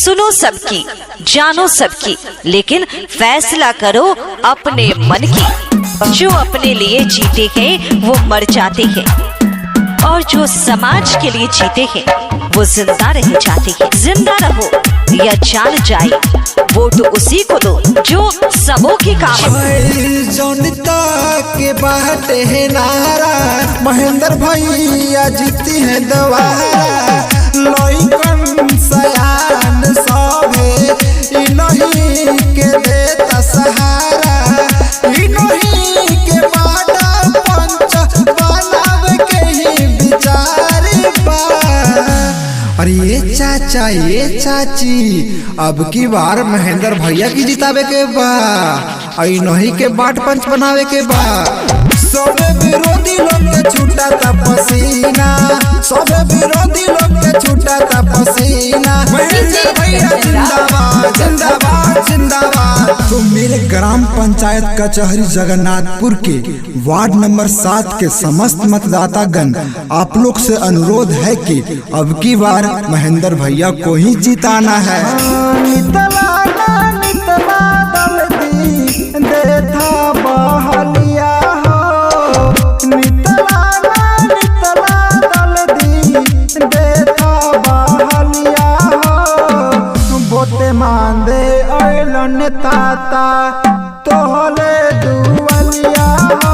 सुनो सबकी, जानो सबकी, लेकिन फैसला करो अपने मन की। जो अपने लिए जीते हैं वो मर जाते हैं, और जो समाज के लिए जीते हैं वो जिंदा रह जाते हैं। जिंदा रहो या जान जाए, वोट उसी को दो जो सबों के काम है। जनता के बाटे है नारा, महेंद्र भैया जीती है दोबारा। लइकन सयान सभे इन्हीं के देता सहारा, इन्हीं के बाटा पंच बनावे के ही विचार बा। अरे ये चाचा ये चाची, अब की बार महेंद्र भैया की जितावे के बा, नहीं के बाट पंच बनावे के बा। सबे विरोधी लोग के छूटा था पसीना, सबे विरोधी लोग के छूटा था पसीना। महेंद्र भैया जिंदाबाद जिंदाबाद जिंदाबाद। तो मेरे ग्राम पंचायत कचहरी जगन्नाथपुर के वार्ड नंबर 7 के समस्त मतदातागण, आप लोग से अनुरोध है कि अब की बार महेंद्र भैया को ही जिताना है। मांदे ऐलन ताता तोहले दुवलिया हो,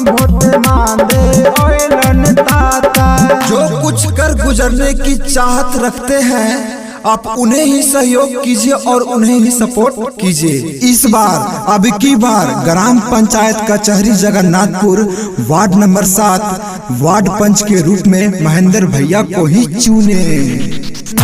वोट मांदे ऐलन ताता। जो कुछ कर गुजरने की चाहत रखते हैं, आप उन्हें ही सहयोग कीजिए और उन्हें ही सपोर्ट कीजिए। इस बार अब की बार ग्राम पंचायत कचहरी जगन्नाथपुर वार्ड नंबर 7 वार्ड पंच के रूप में महेंद्र भैया को ही चुने।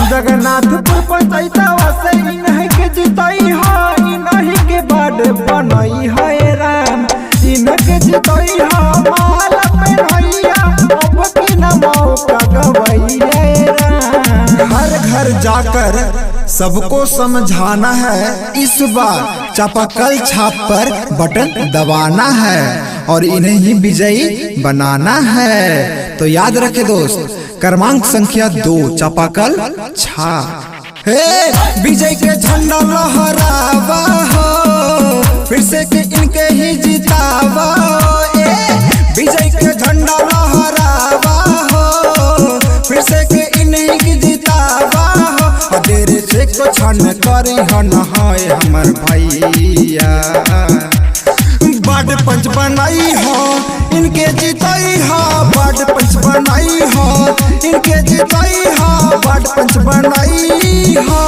जगन्नाथपुर पंचायत से इन्हीं के जिताई है, इन्हीं के बाड बनाई है राम, इनके जिताई है माला पहनैया, अब की न मौका गवाई है राम। हर घर जाकर सबको समझाना है, इस बार चापाकल छाप पर बटन दबाना है और इन्हें ही विजयी बनाना है। तो याद रखे दोस्त, क्रमांक संख्या 2 चापाकल छाप। विजय के झंडा लहरावा हो, फिर से के इनके ही जितावा। विजय के झंडा लहरावा हो, फिर से के इन्हीं की जितावा हो। देर से को छन करे हन है हमर भैया, वार्ड पंच बनाई हो इनके जिताई हो, वार्ड पंच बनाई हो इनके जिताई हो, वार्ड पंच बनाई हो।